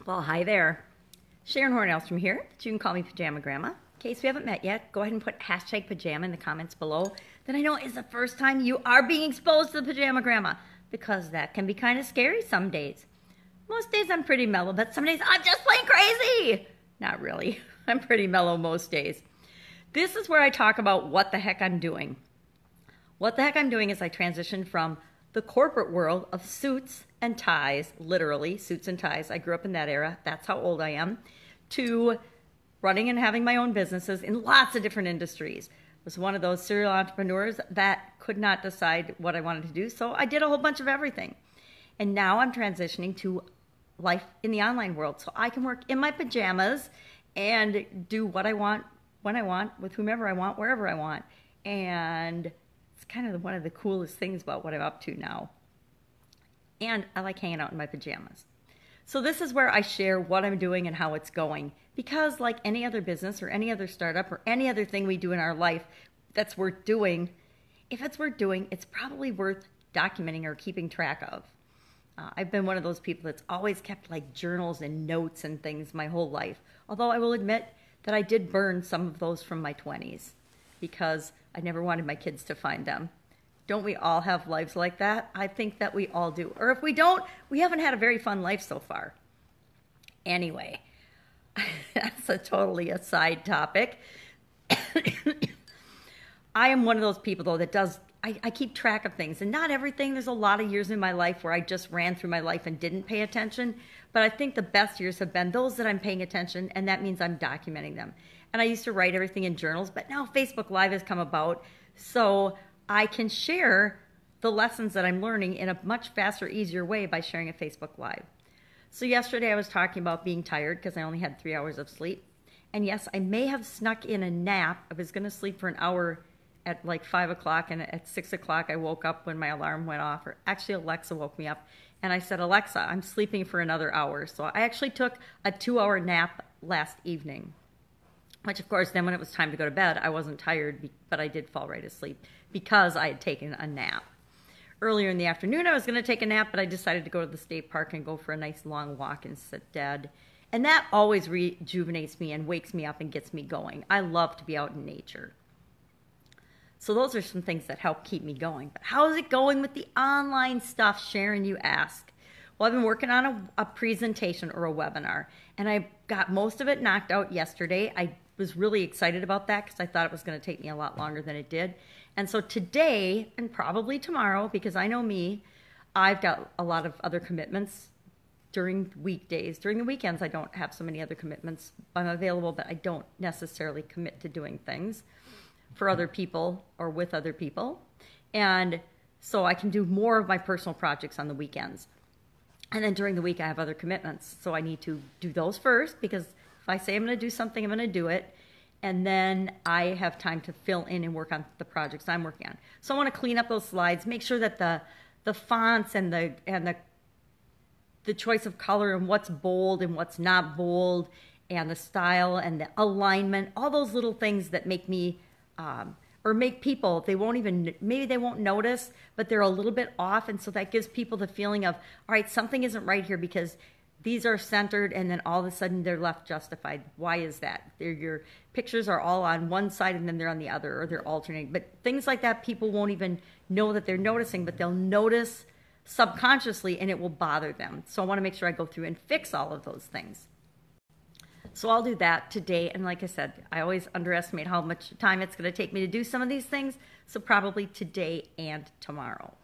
Well, hi there. Sharon Horne-Ellstrom here, but you can call me Pajama Grandma. In case we haven't met yet, go ahead and put hashtag pajama in the comments below. Then I know it's the first time you are being exposed to the Pajama Grandma, because that can be kind of scary some days. Most days I'm pretty mellow, but some days I'm just plain crazy. Not really. I'm pretty mellow most days. This is where I talk about what the heck I'm doing. What the heck I'm doing is I transitioned from the corporate world of suits and ties, literally suits and ties. I grew up in that era. That's how old I am. To running and having my own businesses in lots of different industries. I was one of those serial entrepreneurs that could not decide what I wanted to do, so I did a whole bunch of everything. And now I'm transitioning to life in the online world, so I can work in my pajamas and do what I want, when I want, with whomever I want, wherever I want. And it's kind of one of the coolest things about what I'm up to now. And I like hanging out in my pajamas. So this is where I share what I'm doing and how it's going. Because like any other business or any other startup or any other thing we do in our life that's worth doing, if it's worth doing, it's probably worth documenting or keeping track of. I've been one of those people that's always kept like journals and notes and things my whole life. Although I will admit that I did burn some of those from my 20s because I never wanted my kids to find them. Don't we all have lives like that? I think that we all do. Or if we don't, we haven't had a very fun life so far. Anyway, that's totally a side topic. I am one of those people, though, that I keep track of things. And not everything. There's a lot of years in my life where I just ran through my life and didn't pay attention. But I think the best years have been those that I'm paying attention, and that means I'm documenting them. And I used to write everything in journals, but now Facebook Live has come about. So I can share the lessons that I'm learning in a much faster, easier way by sharing a Facebook Live. So yesterday I was talking about being tired because I only had 3 hours of sleep. And yes, I may have snuck in a nap. I was going to sleep for an hour at like 5 o'clock, and at 6 o'clock I woke up when my alarm went off. Or actually Alexa woke me up, and I said, Alexa, I'm sleeping for another hour. So I actually took a 2-hour nap last evening. Which, of course, then when it was time to go to bed, I wasn't tired, but I did fall right asleep because I had taken a nap. Earlier in the afternoon, I was going to take a nap, but I decided to go to the state park and go for a nice long walk and sit dead. And that always rejuvenates me and wakes me up and gets me going. I love to be out in nature. So those are some things that help keep me going. But how is it going with the online stuff, Sharon, you ask? Well, I've been working on a presentation or a webinar, and I got most of it knocked out yesterday. I was really excited about that because I thought it was going to take me a lot longer than it did. And so today, and probably tomorrow, because I know me, I've got a lot of other commitments during weekdays. During the weekends, I don't have so many other commitments. I'm available, but I don't necessarily commit to doing things for other people or with other people. And so I can do more of my personal projects on the weekends. And then during the week, I have other commitments. So I need to do those first, because if I say I'm going to do something, I'm going to do it. And then I have time to fill in and work on the projects I'm working on. So I want to clean up those slides, make sure that the fonts and the choice of color and what's bold and what's not bold and the style and the alignment, all those little things that make me or make people, maybe they won't notice, but they're a little bit off. And so that gives people the feeling of, all right, something isn't right here because these are centered, and then all of a sudden they're left justified. Why is that? Your pictures are all on one side and then they're on the other, or they're alternating. But things like that, people won't even know that they're noticing, but they'll notice subconsciously and it will bother them. So I want to make sure I go through and fix all of those things. So I'll do that today. And like I said, I always underestimate how much time it's going to take me to do some of these things. So probably today and tomorrow.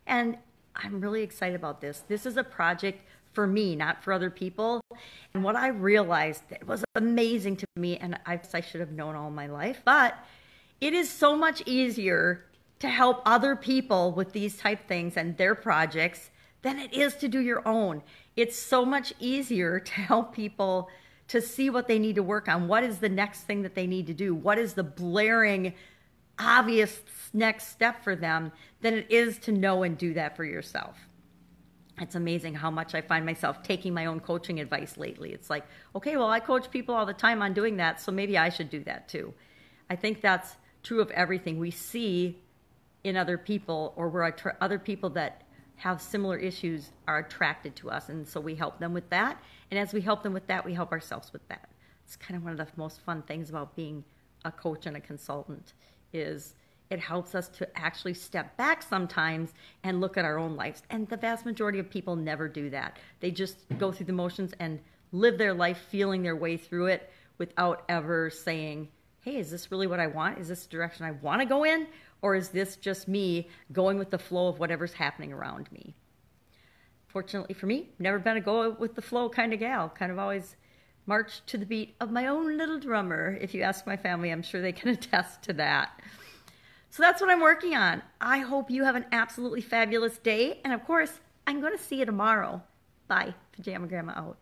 And I'm really excited about this. This is a project for me, not for other people. And what I realized that was amazing to me, and I should have known all my life, but it is so much easier to help other people with these type things and their projects than it is to do your own. It's so much easier to help people to see what they need to work on. What is the next thing that they need to do? What is the blaring, obvious next step for them than it is to know and do that for yourself. It's amazing how much I find myself taking my own coaching advice lately. It's like, okay, well, I coach people all the time on doing that, so maybe I should do that too. I think that's true of everything we see in other people, or where other people that have similar issues are attracted to us, and so we help them with that. And as we help them with that, we help ourselves with that. It's kind of one of the most fun things about being a coach and a consultant is it helps us to actually step back sometimes and look at our own lives. And the vast majority of people never do that. They just go through the motions and live their life feeling their way through it without ever saying, hey, is this really what I want? Is this the direction I want to go in? Or is this just me going with the flow of whatever's happening around me? Fortunately for me, never been a go with the flow kind of gal. Kind of always marched to the beat of my own little drummer. If you ask my family, I'm sure they can attest to that. So that's what I'm working on. I hope you have an absolutely fabulous day. And of course, I'm going to see you tomorrow. Bye. Pajama Grandma out.